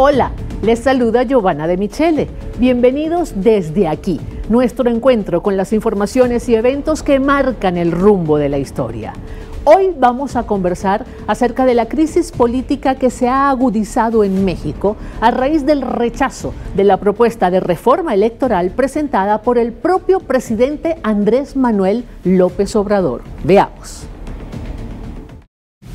Hola, les saluda Giovanna de Michele. Bienvenidos desde aquí, nuestro encuentro con las informaciones y eventos que marcan el rumbo de la historia. Hoy vamos a conversar acerca de la crisis política que se ha agudizado en México a raíz del rechazo de la propuesta de reforma electoral presentada por el propio presidente Andrés Manuel López Obrador. Veamos.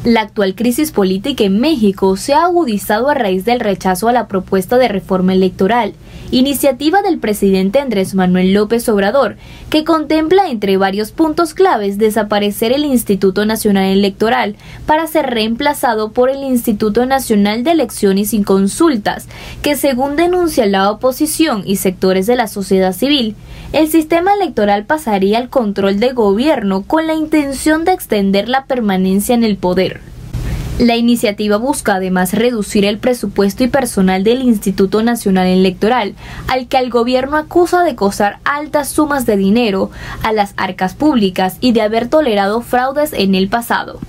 La actual crisis política en México se ha agudizado a raíz del rechazo a la propuesta de reforma electoral, iniciativa del presidente Andrés Manuel López Obrador, que contempla entre varios puntos claves desaparecer el Instituto Nacional Electoral para ser reemplazado por el Instituto Nacional de Elecciones y Consultas, que según denuncia la oposición y sectores de la sociedad civil, el sistema electoral pasaría al control del gobierno con la intención de extender la permanencia en el poder. La iniciativa busca además reducir el presupuesto y personal del Instituto Nacional Electoral, al que el gobierno acusa de costar altas sumas de dinero a las arcas públicas y de haber tolerado fraudes en el pasado.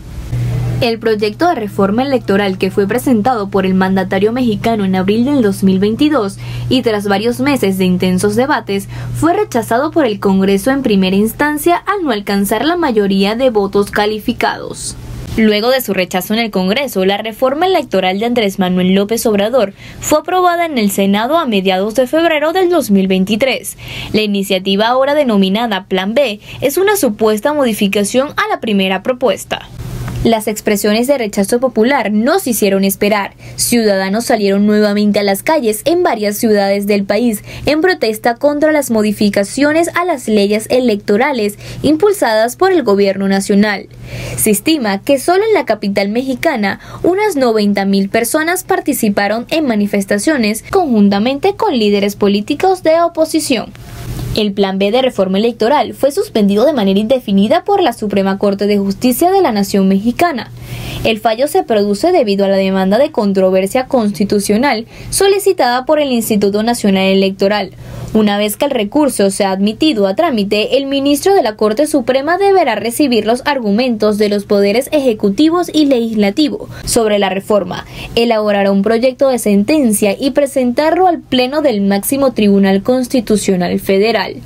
El proyecto de reforma electoral que fue presentado por el mandatario mexicano en abril del 2022 y tras varios meses de intensos debates, fue rechazado por el Congreso en primera instancia al no alcanzar la mayoría de votos calificados. Luego de su rechazo en el Congreso, la reforma electoral de Andrés Manuel López Obrador fue aprobada en el Senado a mediados de febrero del 2023. La iniciativa, ahora denominada Plan B, es una supuesta modificación a la primera propuesta. Las expresiones de rechazo popular no se hicieron esperar. Ciudadanos salieron nuevamente a las calles en varias ciudades del país en protesta contra las modificaciones a las leyes electorales impulsadas por el gobierno nacional. Se estima que solo en la capital mexicana unas 90,000 personas participaron en manifestaciones conjuntamente con líderes políticos de oposición. El Plan B de reforma electoral fue suspendido de manera indefinida por la Suprema Corte de Justicia de la Nación Mexicana. El fallo se produce debido a la demanda de controversia constitucional solicitada por el Instituto Nacional Electoral. Una vez que el recurso sea admitido a trámite, el ministro de la Corte Suprema deberá recibir los argumentos de los poderes ejecutivo y legislativo sobre la reforma, elaborará un proyecto de sentencia y presentarlo al Pleno del máximo Tribunal Constitucional Federal.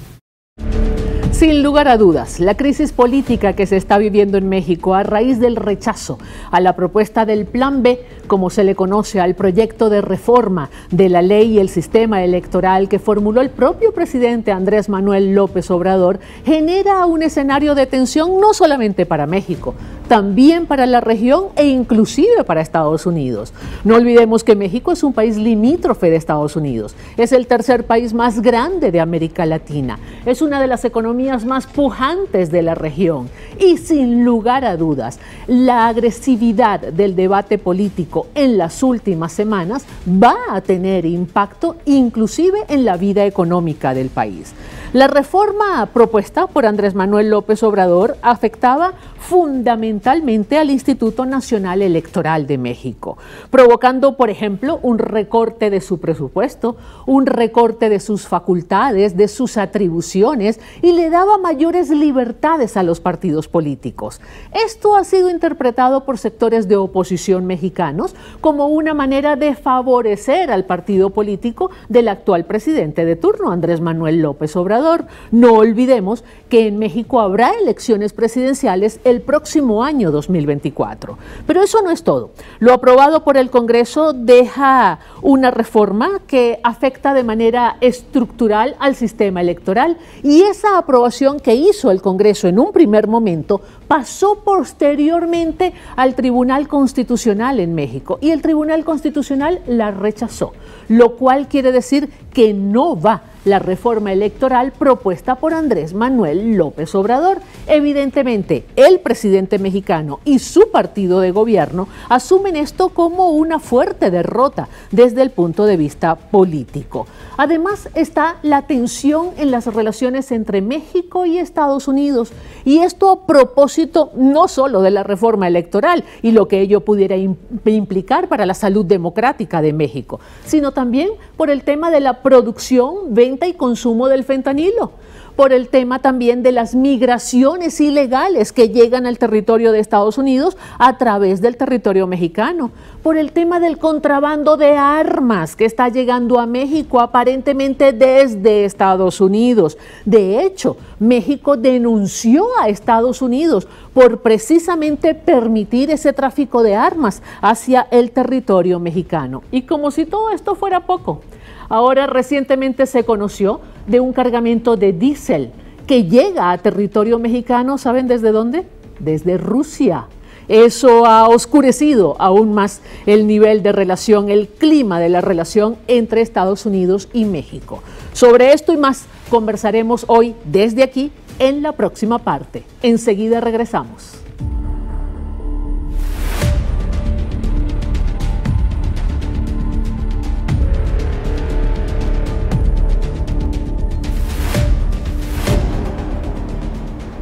Sin lugar a dudas, la crisis política que se está viviendo en México a raíz del rechazo a la propuesta del Plan B, como se le conoce al proyecto de reforma de la ley y el sistema electoral que formuló el propio presidente Andrés Manuel López Obrador, genera un escenario de tensión no solamente para México, también para la región e inclusive para Estados Unidos. No olvidemos que México es un país limítrofe de Estados Unidos, es el tercer país más grande de América Latina, es una de las economías más pujantes de la región y sin lugar a dudas, la agresividad del debate político en las últimas semanas va a tener impacto inclusive en la vida económica del país. La reforma propuesta por Andrés Manuel López Obrador afectaba fundamentalmente al Instituto Nacional Electoral de México, provocando, por ejemplo, un recorte de su presupuesto, un recorte de sus facultades, de sus atribuciones y le daba mayores libertades a los partidos políticos. Esto ha sido interpretado por sectores de oposición mexicanos como una manera de favorecer al partido político del actual presidente de turno, Andrés Manuel López Obrador. No olvidemos que en México habrá elecciones presidenciales el próximo año 2024. Pero eso no es todo. Lo aprobado por el Congreso deja una reforma que afecta de manera estructural al sistema electoral y esa aprobación que hizo el Congreso en un primer momento pasó posteriormente al Tribunal Constitucional en México y el Tribunal Constitucional la rechazó, lo cual quiere decir que no va la reforma electoral propuesta por Andrés Manuel López Obrador. Evidentemente, el presidente mexicano y su partido de gobierno asumen esto como una fuerte derrota desde el punto de vista político. Además, está la tensión en las relaciones entre México y Estados Unidos, y esto a propósito no solo de la reforma electoral y lo que ello pudiera implicar para la salud democrática de México, sino también por el tema de la producción, venta y consumo del fentanilo. por el tema también de las migraciones ilegales que llegan al territorio de Estados Unidos a través del territorio mexicano, por el tema del contrabando de armas que está llegando a México aparentemente desde Estados Unidos. De hecho, México denunció a Estados Unidos por precisamente permitir ese tráfico de armas hacia el territorio mexicano. Y como si todo esto fuera poco, ahora recientemente se conoció de un cargamento de diésel que llega a territorio mexicano, ¿saben desde dónde? Desde Rusia. Eso ha oscurecido aún más el nivel de relación, el clima de la relación entre Estados Unidos y México. Sobre esto y más conversaremos hoy desde aquí en la próxima parte. Enseguida regresamos.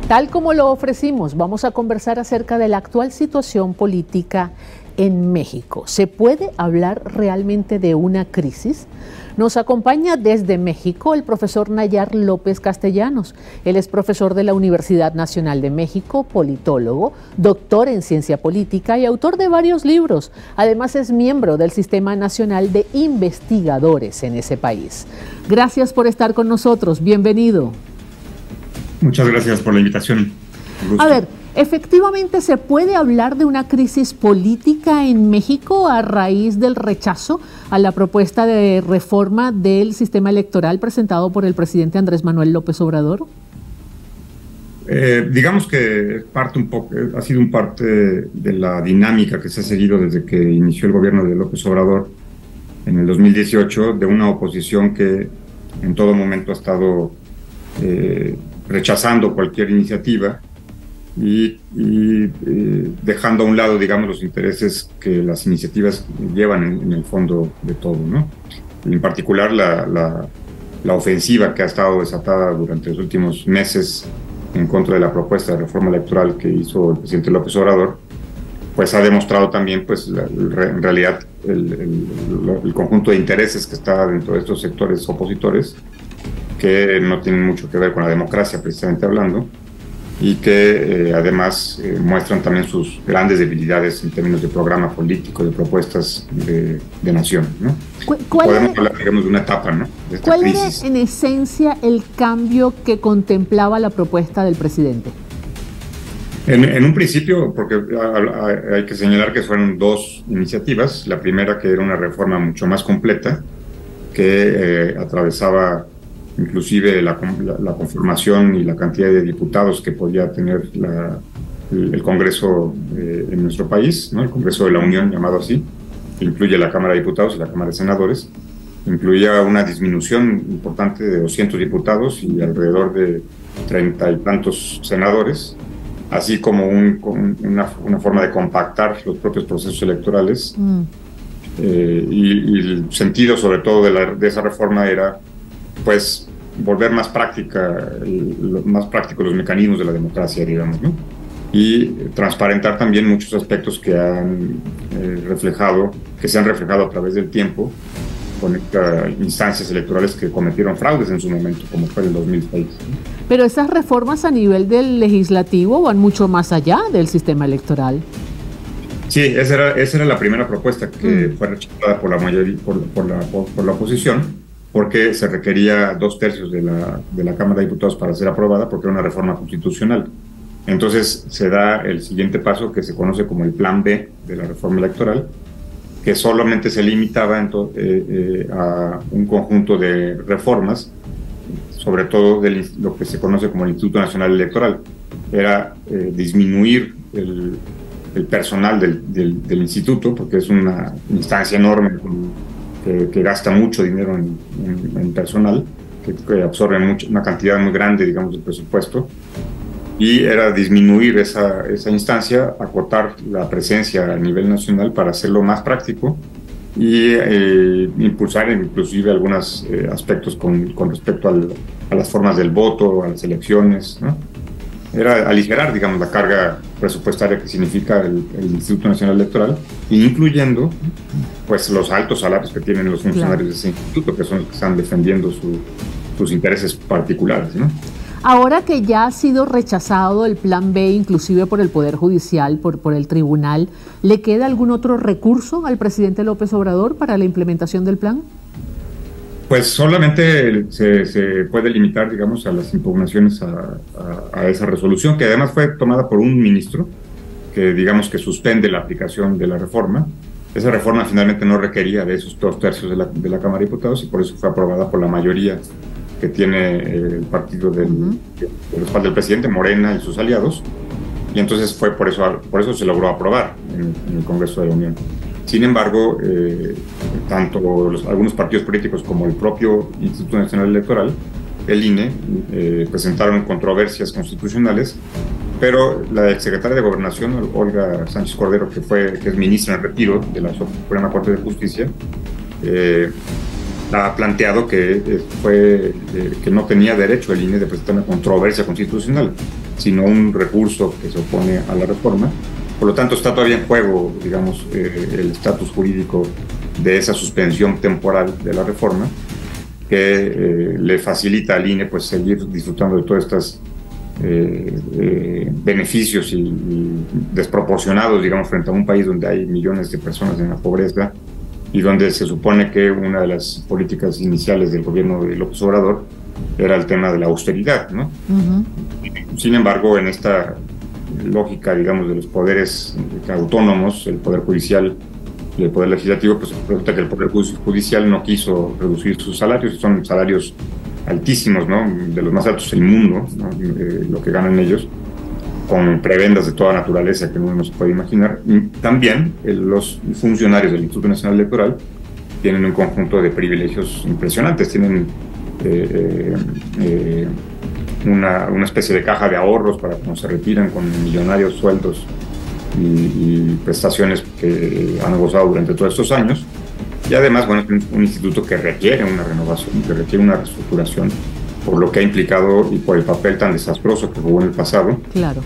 Tal como lo ofrecimos, vamos a conversar acerca de la actual situación política en México. ¿Se puede hablar realmente de una crisis? Nos acompaña desde México el profesor Nayar López Castellanos. Él es profesor de la Universidad Nacional de México, politólogo, doctor en ciencia política y autor de varios libros. Además es miembro del Sistema Nacional de Investigadores en ese país. Gracias por estar con nosotros. Bienvenido. Muchas gracias por la invitación. A ver, ¿efectivamente se puede hablar de una crisis política en México a raíz del rechazo a la propuesta de reforma del sistema electoral presentado por el presidente Andrés Manuel López Obrador? Digamos que ha sido un parte de la dinámica que se ha seguido desde que inició el gobierno de López Obrador en el 2018, de una oposición que en todo momento ha estado rechazando cualquier iniciativa y dejando a un lado, digamos, los intereses que las iniciativas llevan en el fondo de todo, ¿no? En particular la ofensiva que ha estado desatada durante los últimos meses en contra de la propuesta de reforma electoral que hizo el presidente López Obrador, pues ha demostrado también, pues, en realidad el conjunto de intereses que está dentro de estos sectores opositores, que no tienen mucho que ver con la democracia, precisamente hablando, y que además muestran también sus grandes debilidades en términos de programa político, de propuestas de nación, ¿no? Podemos hablar, digamos, de una etapa, ¿no?, de esta crisis. ¿Cuál era en esencia el cambio que contemplaba la propuesta del presidente? En un principio, porque hay que señalar que fueron dos iniciativas. La primera, que era una reforma mucho más completa, que atravesaba inclusive la conformación y la cantidad de diputados que podía tener el Congreso en nuestro país, ¿no? El Congreso de la Unión, llamado así, que incluye la Cámara de Diputados y la Cámara de Senadores. Incluía una disminución importante de 200 diputados y alrededor de 30 y tantos senadores, así como una forma de compactar los propios procesos electorales. Y el sentido, sobre todo, de esa reforma era, pues, volver más prácticos los mecanismos de la democracia, digamos, ¿no? Y transparentar también muchos aspectos que se han reflejado a través del tiempo con instancias electorales que cometieron fraudes en su momento, como fue en el 2006. Pero esas reformas a nivel del legislativo van mucho más allá del sistema electoral. Sí, esa era la primera propuesta que fue rechazada por la mayoría, por la oposición, porque se requería 2/3 de la Cámara de Diputados para ser aprobada, porque era una reforma constitucional. Entonces se da el siguiente paso, que se conoce como el Plan B de la reforma electoral, que solamente se limitaba a un conjunto de reformas, sobre todo de lo que se conoce como el Instituto Nacional Electoral. Era disminuir el personal del instituto, porque es una instancia enorme que gasta mucho dinero en personal, que absorbe una cantidad muy grande, digamos, del presupuesto, y era disminuir esa instancia, acotar la presencia a nivel nacional para hacerlo más práctico y impulsar inclusive algunos aspectos con respecto a las formas del voto, a las elecciones, ¿no? Era aligerar, digamos, la carga presupuestaria que significa el Instituto Nacional Electoral, incluyendo, pues, los altos salarios que tienen los funcionarios de ese instituto, que son los que están defendiendo sus intereses particulares, ¿no? Ahora que ya ha sido rechazado el plan B, inclusive por el Poder Judicial, por el tribunal, ¿le queda algún otro recurso al presidente López Obrador para la implementación del plan? Pues solamente se puede limitar, digamos, a las impugnaciones a esa resolución, que además fue tomada por un ministro, que digamos que suspende la aplicación de la reforma. Esa reforma finalmente no requería de esos 2/3 de la Cámara de Diputados y por eso fue aprobada por la mayoría que tiene el partido del respaldo del presidente, Morena y sus aliados, y entonces fue por eso se logró aprobar en el Congreso de la Unión. Sin embargo, tanto algunos partidos políticos como el propio Instituto Nacional Electoral, el INE, presentaron controversias constitucionales, pero la exsecretaria de Gobernación, Olga Sánchez Cordero, que es ministra en retiro de la Suprema Corte de Justicia, ha planteado que no tenía derecho el INE de presentar una controversia constitucional, sino un recurso que se opone a la reforma. Por lo tanto, está todavía en juego, digamos, el estatus jurídico de esa suspensión temporal de la reforma, que le facilita al INE pues seguir disfrutando de todos estos beneficios y desproporcionados, digamos, frente a un país donde hay millones de personas en la pobreza y donde se supone que una de las políticas iniciales del gobierno de López Obrador era el tema de la austeridad, ¿no? Sin embargo, en esta lógica, digamos, de los poderes autónomos, el Poder Judicial y el Poder Legislativo, pues resulta que el Poder Judicial no quiso reducir sus salarios, son salarios altísimos, ¿no? De los más altos del mundo, ¿no? Lo que ganan ellos, con prebendas de toda naturaleza que uno no se puede imaginar. Y también los funcionarios del Instituto Nacional Electoral tienen un conjunto de privilegios impresionantes, tienen una especie de caja de ahorros para cuando se retiran, con millonarios sueldos y prestaciones que han gozado durante todos estos años. Y además, bueno, es un instituto que requiere una renovación, que requiere una reestructuración, por lo que ha implicado y por el papel tan desastroso que jugó en el pasado. Claro.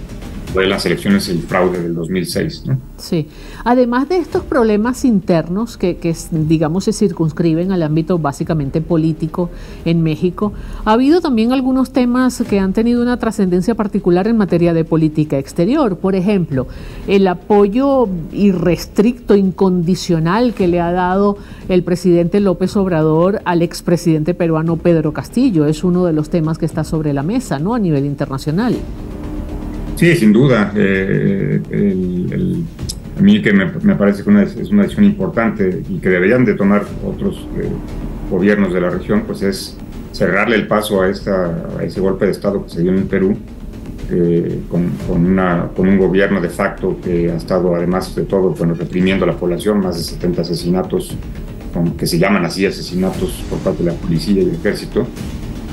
De las elecciones, el fraude del 2006, ¿no? Sí. Además de estos problemas internos que digamos, se circunscriben al ámbito básicamente político en México, ha habido también algunos temas que han tenido una trascendencia particular en materia de política exterior. Por ejemplo, el apoyo irrestricto, incondicional que le ha dado el presidente López Obrador al expresidente peruano Pedro Castillo. Es uno de los temas que está sobre la mesa, ¿no?, a nivel internacional. Sí, sin duda. A mí que me parece que es una decisión importante y que deberían de tomar otros gobiernos de la región, pues es cerrarle el paso a ese golpe de Estado que se dio en Perú, con un gobierno de facto que ha estado, además de todo, bueno, reprimiendo a la población, más de 70 asesinatos, que se llaman así asesinatos por parte de la policía y el ejército,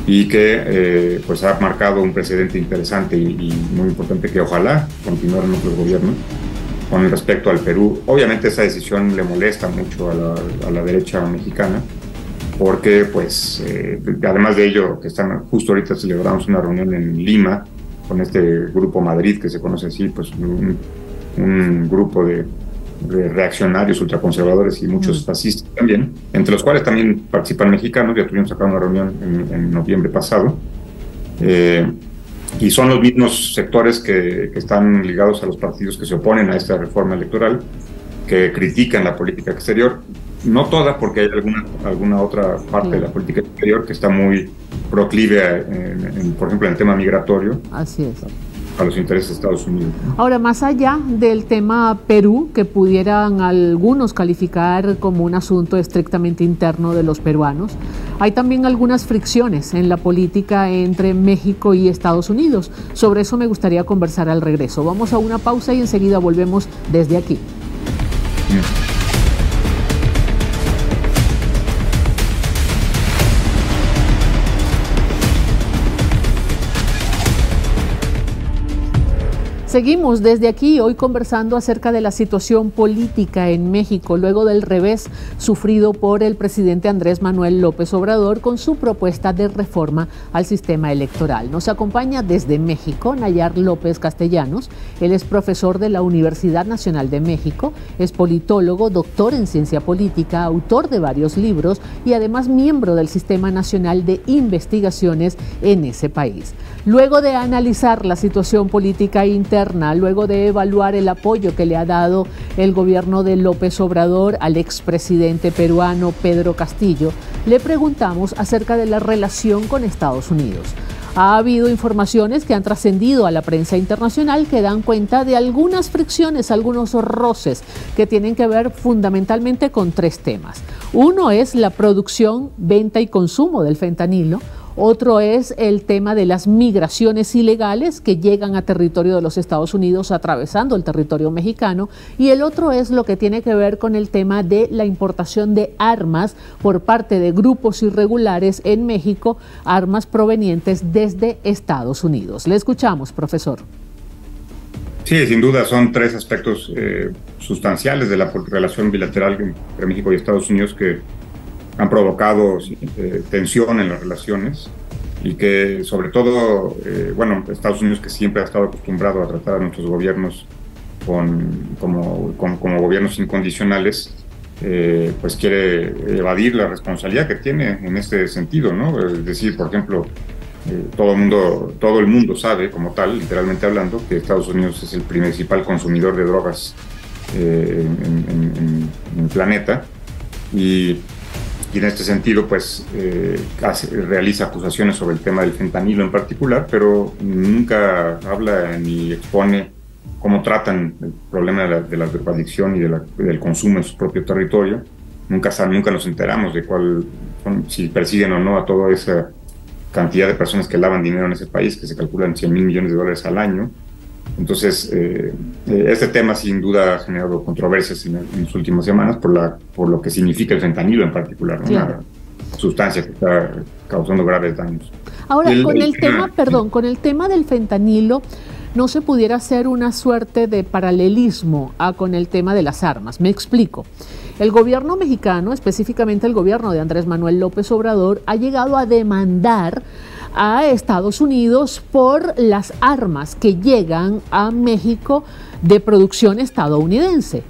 y que pues ha marcado un precedente interesante y muy importante que ojalá continuaran otros gobiernos con respecto al Perú. Obviamente esa decisión le molesta mucho a la derecha mexicana, porque pues además de ello, que están justo ahorita celebramos una reunión en Lima con este Grupo Madrid, que se conoce así, pues un grupo de reaccionarios, ultraconservadores y muchos fascistas también, entre los cuales también participan mexicanos. Ya tuvimos acá una reunión en noviembre pasado, y son los mismos sectores que están ligados a los partidos que se oponen a esta reforma electoral, que critican la política exterior, no toda, porque hay alguna otra parte de la política exterior que está muy proclive, por ejemplo, en el tema migratorio. Así es. A los intereses de Estados Unidos. Ahora, más allá del tema Perú, que pudieran algunos calificar como un asunto estrictamente interno de los peruanos, hay también algunas fricciones en la política entre México y Estados Unidos. Sobre eso me gustaría conversar al regreso. Vamos a una pausa y enseguida volvemos desde aquí. Seguimos desde aquí hoy conversando acerca de la situación política en México luego del revés sufrido por el presidente Andrés Manuel López Obrador con su propuesta de reforma al sistema electoral. Nos acompaña desde México Nayar López Castellanos. Él es profesor de la Universidad Nacional de México, es politólogo, doctor en ciencia política, autor de varios libros y además miembro del Sistema Nacional de Investigaciones en ese país. Luego de analizar la situación política interna, luego de evaluar el apoyo que le ha dado el gobierno de López Obrador al expresidente peruano Pedro Castillo, le preguntamos acerca de la relación con Estados Unidos. Ha habido informaciones que han trascendido a la prensa internacional que dan cuenta de algunas fricciones, algunos roces que tienen que ver fundamentalmente con tres temas. Uno es la producción, venta y consumo del fentanilo. Otro es el tema de las migraciones ilegales que llegan a territorio de los Estados Unidos atravesando el territorio mexicano, y el otro es lo que tiene que ver con el tema de la importación de armas por parte de grupos irregulares en México, armas provenientes desde Estados Unidos. Le escuchamos, profesor. Sí, sin duda son tres aspectos sustanciales de la relación bilateral entre México y Estados Unidos que han provocado tensión en las relaciones y que sobre todo, Estados Unidos, que siempre ha estado acostumbrado a tratar a nuestros gobiernos como gobiernos incondicionales, pues quiere evadir la responsabilidad que tiene en este sentido, ¿no? Es decir, por ejemplo, todo el mundo sabe como tal, literalmente hablando, que Estados Unidos es el principal consumidor de drogas en el planeta y en este sentido, pues, realiza acusaciones sobre el tema del fentanilo en particular, pero nunca habla ni expone cómo tratan el problema de la drogadicción y del consumo en su propio territorio. Nunca nos enteramos de si persiguen o no a toda esa cantidad de personas que lavan dinero en ese país, que se calculan $100,000 millones al año. Entonces, este tema sin duda ha generado controversias en las últimas semanas por lo que significa el fentanilo en particular, ¿no? Claro. Una sustancia que está causando graves daños. Ahora, con el tema del fentanilo, ¿no se pudiera hacer una suerte de paralelismo con el tema de las armas? Me explico. El gobierno mexicano, específicamente el gobierno de Andrés Manuel López Obrador, ha llegado a demandar a Estados Unidos por las armas que llegan a México de producción estadounidense.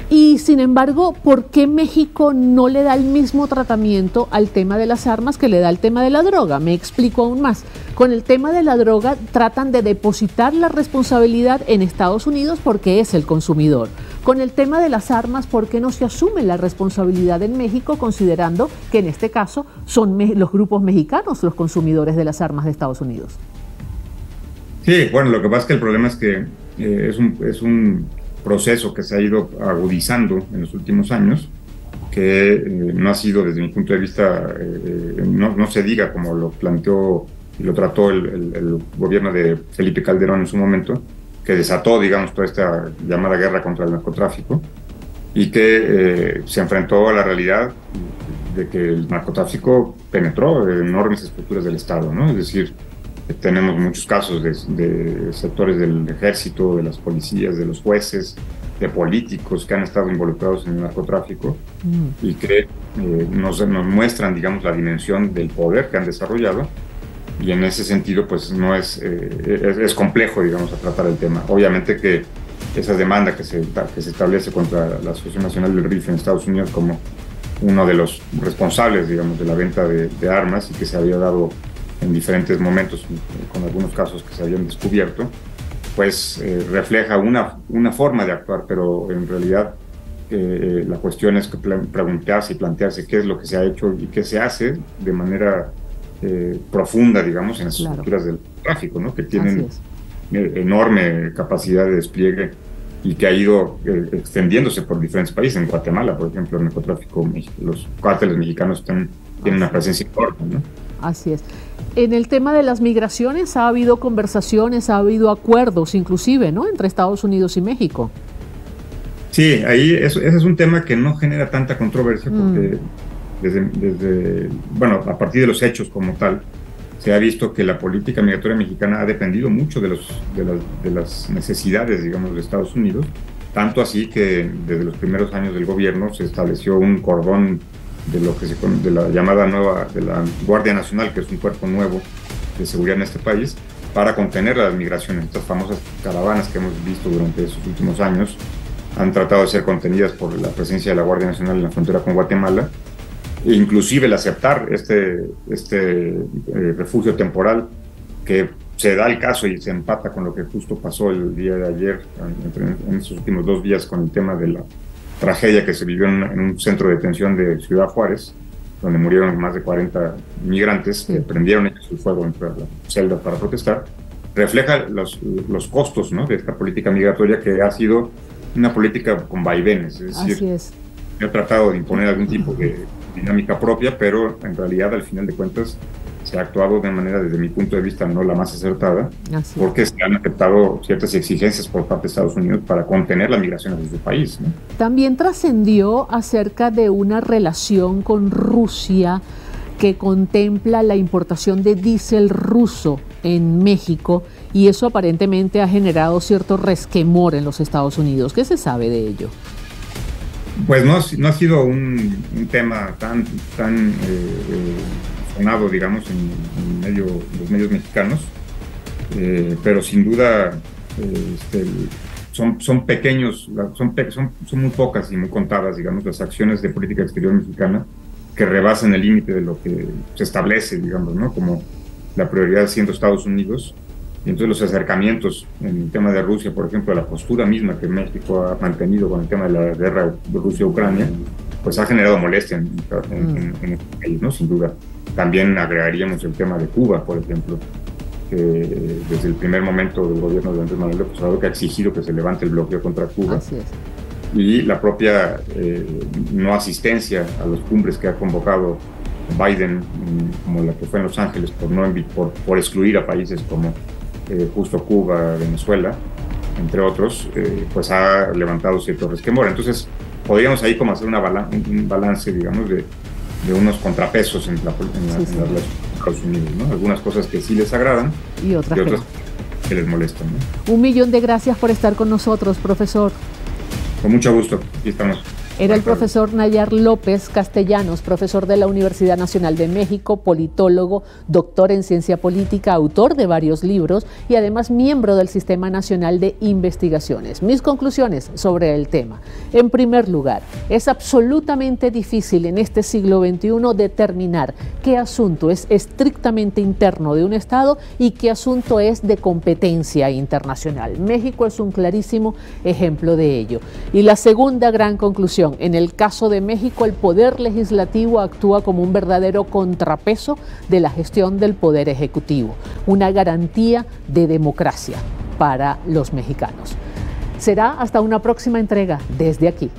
Y sin embargo, ¿por qué México no le da el mismo tratamiento al tema de las armas que le da al tema de la droga? Me explico aún más. Con el tema de la droga tratan de depositar la responsabilidad en Estados Unidos porque es el consumidor. Con el tema de las armas, ¿por qué no se asume la responsabilidad en México, considerando que en este caso son los grupos mexicanos los consumidores de las armas de Estados Unidos? Sí, bueno, lo que pasa es que el problema es que es un proceso que se ha ido agudizando en los últimos años, que no ha sido, desde mi punto de vista, no se diga como lo planteó y lo trató el gobierno de Felipe Calderón en su momento, que desató, digamos, toda esta llamada guerra contra el narcotráfico y que se enfrentó a la realidad de que el narcotráfico penetró enormes estructuras del Estado, ¿no? Es decir, tenemos muchos casos de sectores del ejército, de las policías, de los jueces, de políticos que han estado involucrados en el narcotráfico y que nos muestran, digamos, la dimensión del poder que han desarrollado. Y en ese sentido, pues no es complejo, digamos, a tratar el tema. Obviamente que esa demanda que se establece contra la Asociación Nacional del Rifle en Estados Unidos como uno de los responsables, digamos, de la venta de armas y que se había dado en diferentes momentos, con algunos casos que se habían descubierto, pues refleja una forma de actuar, pero en realidad la cuestión es que preguntarse y plantearse qué es lo que se ha hecho y qué se hace de manera profunda, digamos, en las estructuras del tráfico, ¿no? Que tienen enorme capacidad de despliegue y que ha ido extendiéndose por diferentes países. En Guatemala, por ejemplo, el narcotráfico, los cárteles mexicanos tienen una presencia enorme, ¿no? Así es. En el tema de las migraciones ha habido conversaciones, ha habido acuerdos inclusive, ¿no?, entre Estados Unidos y México. Sí, ahí ese es un tema que no genera tanta controversia porque a partir de los hechos como tal, se ha visto que la política migratoria mexicana ha dependido mucho de las necesidades, digamos, de Estados Unidos, tanto así que desde los primeros años del gobierno se estableció un cordón de la llamada de la Guardia Nacional, que es un cuerpo nuevo de seguridad en este país, para contener las migraciones. Estas famosas caravanas que hemos visto durante estos últimos años han tratado de ser contenidas por la presencia de la Guardia Nacional en la frontera con Guatemala, e inclusive el aceptar este refugio temporal, que se da el caso y se empata con lo que justo pasó el día de ayer, en estos últimos 2 días, con el tema de la tragedia que se vivió en un centro de detención de Ciudad Juárez, donde murieron más de 40 migrantes que prendieron ellos el fuego entre las celdas para protestar, refleja los costos, ¿no?, de esta política migratoria, que ha sido una política con vaivenes. Es decir, se ha tratado de imponer algún tipo de dinámica propia, pero en realidad, al final de cuentas, se ha actuado de manera, desde mi punto de vista, no la más acertada, porque se han aceptado ciertas exigencias por parte de Estados Unidos para contener la migración de su país, ¿no? También trascendió acerca de una relación con Rusia que contempla la importación de diésel ruso en México, y eso aparentemente ha generado cierto resquemor en los Estados Unidos. ¿Qué se sabe de ello? Pues no ha sido un tema tan sonado, digamos, en los medios mexicanos, pero sin duda son pequeños, son muy pocas y muy contadas, digamos, las acciones de política exterior mexicana que rebasan el límite de lo que se establece, digamos, ¿no?, como la prioridad siendo Estados Unidos. Y entonces los acercamientos en el tema de Rusia, por ejemplo, la postura misma que México ha mantenido con el tema de la guerra de Rusia-Ucrania, pues ha generado molestia en este país, ¿no?, sin duda. También agregaríamos el tema de Cuba, por ejemplo, que desde el primer momento del gobierno de Andrés Manuel López Obrador, que ha exigido que se levante el bloqueo contra Cuba. Así es. Y la propia no asistencia a las cumbres que ha convocado Biden, como la que fue en Los Ángeles, por excluir a países como justo Cuba, Venezuela, entre otros, pues ha levantado cierto resquemor. Entonces, podríamos ahí como hacer un balance, digamos, de unos contrapesos en la relación con Estados Unidos, ¿no? Algunas cosas que sí les agradan y otras que les molestan, ¿no? 1.000.000 de gracias por estar con nosotros, profesor. Con mucho gusto, aquí estamos. Era el profesor Nayar López Castellanos, profesor de la Universidad Nacional de México, politólogo, doctor en ciencia política, autor de varios libros y además miembro del Sistema Nacional de Investigaciones. Mis conclusiones sobre el tema. En primer lugar, es absolutamente difícil en este siglo XXI determinar qué asunto es estrictamente interno de un Estado y qué asunto es de competencia internacional. México es un clarísimo ejemplo de ello. Y la segunda gran conclusión: en el caso de México, el Poder Legislativo actúa como un verdadero contrapeso de la gestión del Poder Ejecutivo, una garantía de democracia para los mexicanos. Será hasta una próxima entrega desde aquí.